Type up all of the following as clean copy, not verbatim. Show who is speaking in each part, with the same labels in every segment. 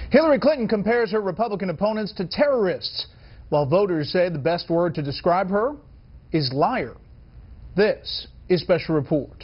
Speaker 1: Hillary Clinton compares her Republican opponents to terrorists, while voters say the best word to describe her is liar. This is Special Report.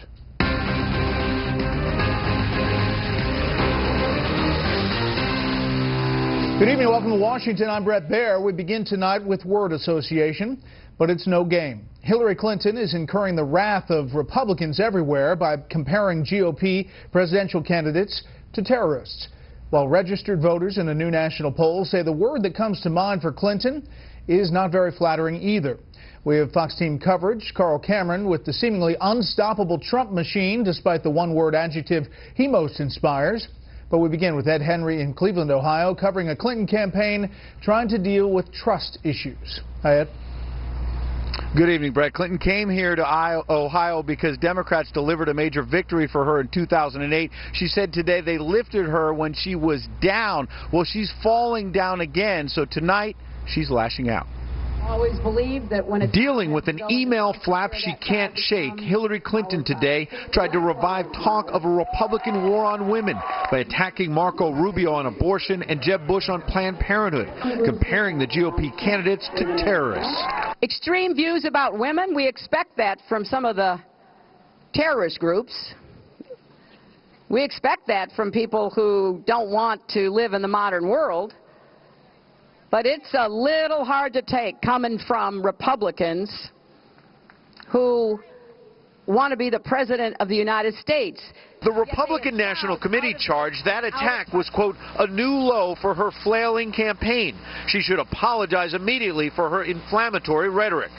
Speaker 1: Good evening, welcome to Washington. I'm Bret Baier. We begin tonight with word association, but it's no game. Hillary Clinton is incurring the wrath of Republicans everywhere by comparing GOP presidential candidates to terrorists, while registered voters in a new national poll say the word that comes to mind for Clinton is not very flattering either. We have Fox team coverage. Carl Cameron with the seemingly unstoppable Trump machine, despite the one-word adjective he most inspires. But we begin with Ed Henry in Cleveland, Ohio, covering a Clinton campaign trying to deal with trust issues. Hi, Ed.
Speaker 2: Good evening, Brett. Clinton came here to Ohio because Democrats delivered a major victory for her in 2008. She said today they lifted her when she was down. Well, she's falling down again, so tonight she's lashing out.
Speaker 3: Always believe that when
Speaker 2: dealing with an email flap she can't shake, Hillary Clinton today tried to revive talk of a Republican war on women by attacking Marco Rubio on abortion and Jeb Bush on Planned Parenthood, comparing the GOP candidates to terrorists.
Speaker 3: Extreme views about women, we expect that from some of the terrorist groups. We expect that from people who don't want to live in the modern world. But it's a little hard to take coming from Republicans who want to be the President of the United States.
Speaker 2: The Republican National Committee charged that attack was, quote, a new low for her flailing campaign. She should apologize immediately for her inflammatory rhetoric.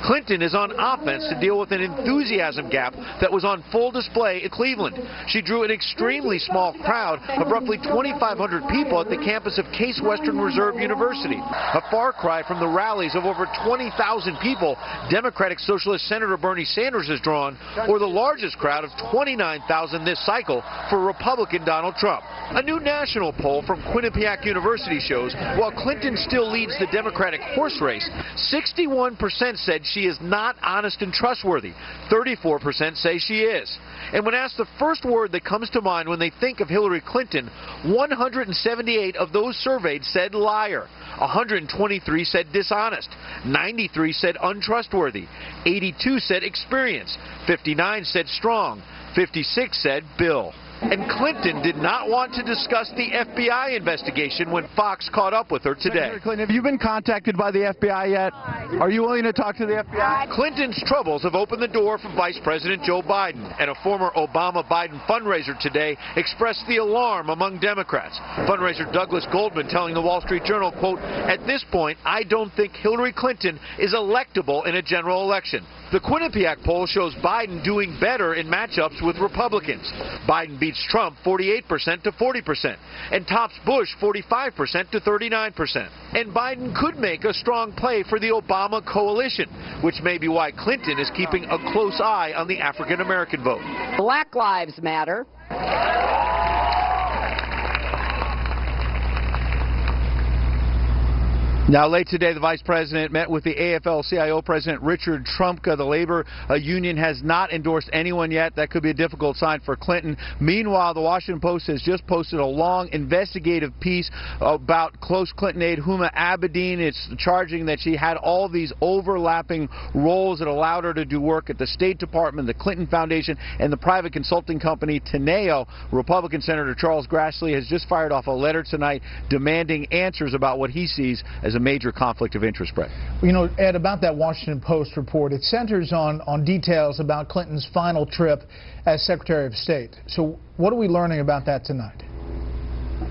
Speaker 2: Clinton is on offense to deal with an enthusiasm gap that was on full display at Cleveland. She drew an extremely small crowd of roughly 2,500 people at the campus of Case Western Reserve University, a far cry from the rallies of over 20,000 people Democratic Socialist Senator Bernie Sanders has drawn, or the largest crowd of 29,000 this cycle for Republican Donald Trump. A new national poll from Quinnipiac University shows while Clinton still leads the Democratic horse race, 61% said she is not honest and trustworthy. 34% say she is. And when asked the first word that comes to mind when they think of Hillary Clinton, 178 of those surveyed said liar. 123 said dishonest. 93 said untrustworthy. 82 said experience. 59 said strong. 56 said Bill. And Clinton did not want to discuss the FBI investigation when Fox caught up with her today.
Speaker 4: Clinton, have you been contacted by the FBI yet? Are you willing to talk to the FBI?
Speaker 2: Clinton's troubles have opened the door for Vice President Joe Biden, and a former Obama-Biden fundraiser today expressed the alarm among Democrats. Fundraiser Douglas Goldman telling the Wall Street Journal, quote, at this point, I don't think Hillary Clinton is electable in a general election. The Quinnipiac poll shows Biden doing better in matchups with Republicans. Biden beats Trump 48% to 40% and tops Bush 45% to 39%. And Biden could make a strong play for the Obama coalition, which may be why Clinton is keeping a close eye on the African American vote.
Speaker 3: Black Lives Matter.
Speaker 2: Now, late today, the vice president met with the AFL-CIO president, Richard Trumka. The labor union has not endorsed anyone yet. That could be a difficult sign for Clinton. Meanwhile, the Washington Post has just posted a long investigative piece about close Clinton aide Huma Abedin. It's charging that she had all these overlapping roles that allowed her to do work at the State Department, the Clinton Foundation, and the private consulting company Teneo. Republican Senator Charles Grassley has just fired off a letter tonight demanding answers about what he sees as a major conflict of interest, Brett.
Speaker 1: Well, you know, Ed, about that Washington Post report, it centers on details about Clinton's final trip as Secretary of State. So what are we learning about that tonight?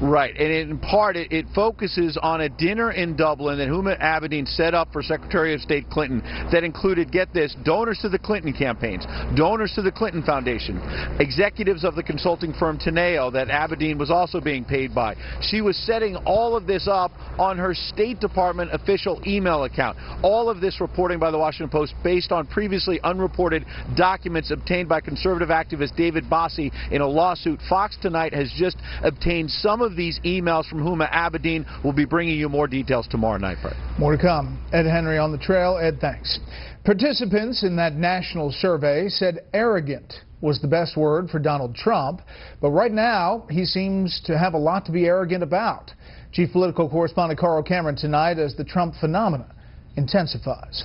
Speaker 2: Right, and in part it focuses on a dinner in Dublin that Huma Abedin set up for Secretary of State Clinton that included, get this, donors to the Clinton campaigns, donors to the Clinton Foundation, executives of the consulting firm Teneo that Abedin was also being paid by. She was setting all of this up on her State Department official email account. All of this reporting by the Washington Post based on previously unreported documents obtained by conservative activist David Bossie in a lawsuit. Fox tonight has just obtained some of of these emails from Huma Abedin. We'll be bringing you more details tomorrow night, Fred.
Speaker 1: More to come. Ed Henry on the trail. Ed, thanks. Participants in that national survey said arrogant was the best word for Donald Trump, but right now he seems to have a lot to be arrogant about. Chief Political Correspondent Carl Cameron tonight as the Trump phenomena intensifies.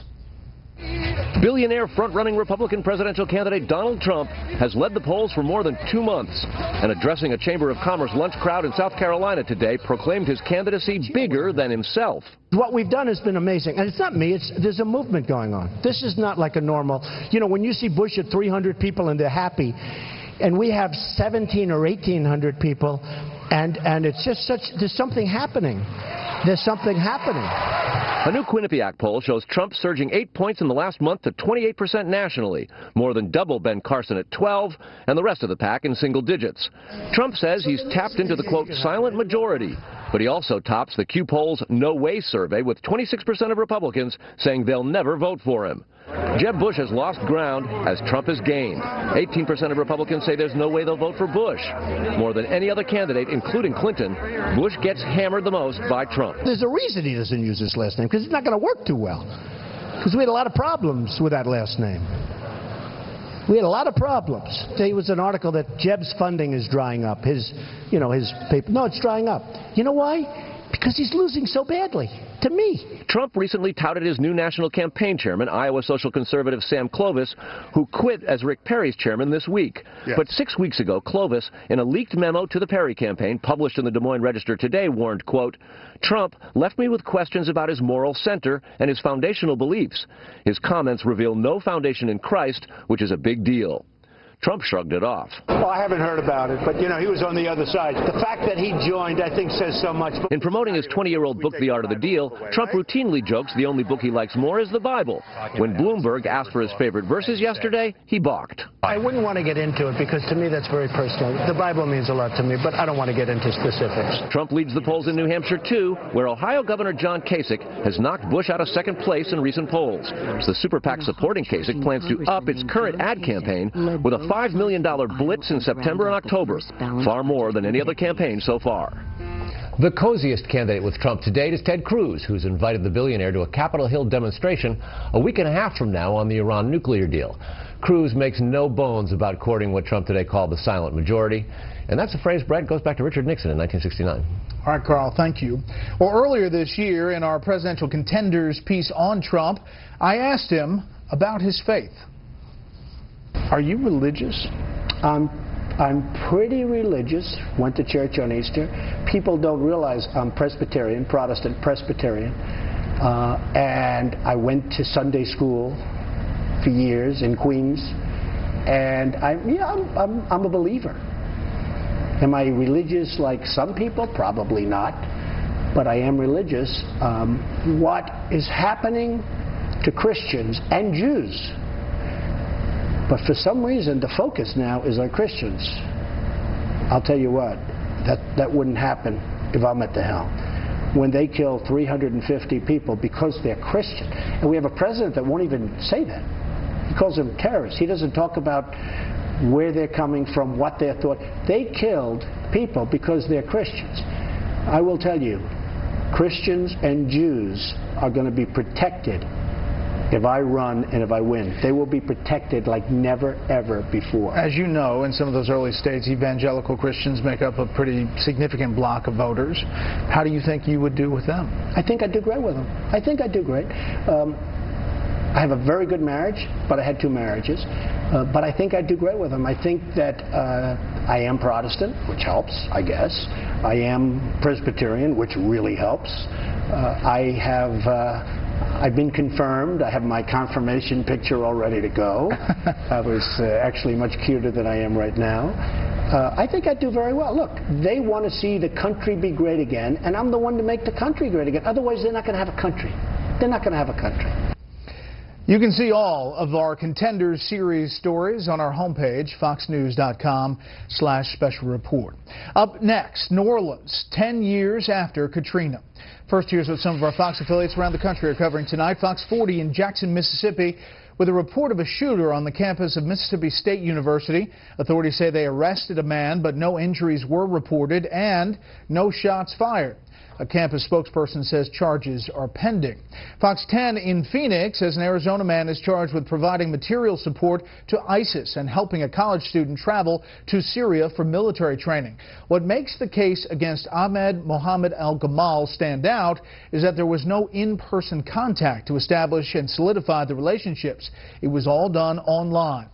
Speaker 5: Billionaire front-running Republican presidential candidate Donald Trump has led the polls for more than 2 months, and addressing a Chamber of Commerce lunch crowd in South Carolina today proclaimed his candidacy bigger than himself.
Speaker 6: What we've done has been amazing, and it's not me, there's a movement going on. This is not like a normal, you know, when you see Bush at 300 people and they're happy, and we have 17 or 1,800 people, and it's just there's something happening. There's something happening.
Speaker 5: A new Quinnipiac poll shows Trump surging 8 points in the last month to 28% nationally, more than double Ben Carson at 12, and the rest of the pack in single digits. Trump says he's tapped into the, quote, silent majority, but he also tops the Q Poll's No Way survey with 26% of Republicans saying they'll never vote for him. Jeb Bush has lost ground as Trump has gained. 18% of Republicans say there's no way they'll vote for Bush. More than any other candidate, including Clinton, Bush gets hammered the most by Trump.
Speaker 6: There's a reason he doesn't use his last name, because it's not going to work too well. Because we had a lot of problems with that last name. We had a lot of problems. There was an article that Jeb's funding is drying up. His paper. No, it's drying up. You know why? Because he's losing so badly. To me.
Speaker 5: Trump recently touted his new national campaign chairman, Iowa social conservative Sam Clovis, who quit as Rick Perry's chairman this week. Yes. But 6 weeks ago, Clovis, in a leaked memo to the Perry campaign published in the Des Moines Register today, warned, quote, Trump left me with questions about his moral center and his foundational beliefs. His comments reveal no foundation in Christ, which is a big deal. Trump shrugged it off.
Speaker 6: Well, I haven't heard about it, but, you know, he was on the other side. The fact that he joined, I think, says so much.
Speaker 5: In promoting his 20-year-old book, The Art of the Deal, Trump routinely jokes the only book he likes more is the Bible. When Bloomberg asked for his favorite verses yesterday, he balked.
Speaker 6: I wouldn't want to get into it because, to me, that's very personal. The Bible means a lot to me, but I don't want to get into specifics.
Speaker 5: Trump leads the polls in New Hampshire, too, where Ohio Governor John Kasich has knocked Bush out of second place in recent polls. The super PAC supporting Kasich plans to up its current ad campaign with a $5 million blitz in September and October, far more than any other campaign so far.
Speaker 7: The coziest candidate with Trump to date is Ted Cruz, who's invited the billionaire to a Capitol Hill demonstration a week and a half from now on the Iran nuclear deal. Cruz makes no bones about courting what Trump today called the silent majority. And that's a phrase, Brett, goes back to Richard Nixon in 1969.
Speaker 1: All right, Carl, thank you. Well, earlier this year in our presidential contenders piece on Trump, I asked him about his faith.
Speaker 6: Are you religious? I'm pretty religious. Went to church on Easter. People don't realize I'm Presbyterian, Protestant Presbyterian. And I went to Sunday school for years in Queens. And I'm a believer. Am I religious like some people? Probably not. But I am religious. What is happening to Christians and Jews? But for some reason, the focus now is on Christians. I'll tell you what, that wouldn't happen if I'm at the helm. When they kill 350 people because they're Christian, and we have a president that won't even say that. He calls them terrorists. He doesn't talk about where they're coming from, what their thought. They killed people because they're Christians. I will tell you, Christians and Jews are going to be protected if I run and if I win. They will be protected like never, ever before.
Speaker 1: As you know, in some of those early states, evangelical Christians make up a pretty significant block of voters. How do you think you would do with them?
Speaker 6: I think I'd do great with them. I think I'd do great. I have a very good marriage, but I had 2 marriages. But I think I'd do great with them. I think that I am Protestant, which helps, I guess. I am Presbyterian, which really helps. I've been confirmed. I have my confirmation picture all ready to go. I was actually much cuter than I am right now. I think I'd do very well. Look, they want to see the country be great again, and I'm the one to make the country great again. Otherwise, they're not going to have a country. They're not going to have a country.
Speaker 1: You can see all of our Contenders series stories on our homepage, foxnews.com/special report. Up next, New Orleans, 10 years after Katrina. First, here's what some of our Fox affiliates around the country are covering tonight. Fox 40 in Jackson, Mississippi, with a report of a shooter on the campus of Mississippi State University. Authorities say they arrested a man, but no injuries were reported and no shots fired. A campus spokesperson says charges are pending. Fox 10 in Phoenix says an Arizona man is charged with providing material support to ISIS and helping a college student travel to Syria for military training. What makes the case against Ahmed Mohammed al-Gamal stand out is that there was no in-person contact to establish and solidify the relationships. It was all done online.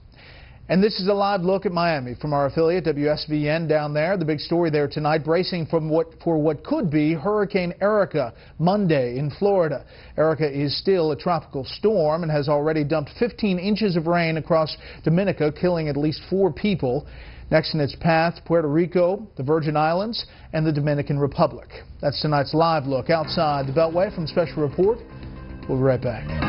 Speaker 1: And this is a live look at Miami from our affiliate WSVN down there. The big story there tonight, bracing for what could be Hurricane Erika Monday in Florida. Erika is still a tropical storm and has already dumped 15 inches of rain across Dominica, killing at least 4 people. Next in its path, Puerto Rico, the Virgin Islands, and the Dominican Republic. That's tonight's live look outside the Beltway from Special Report. We'll be right back.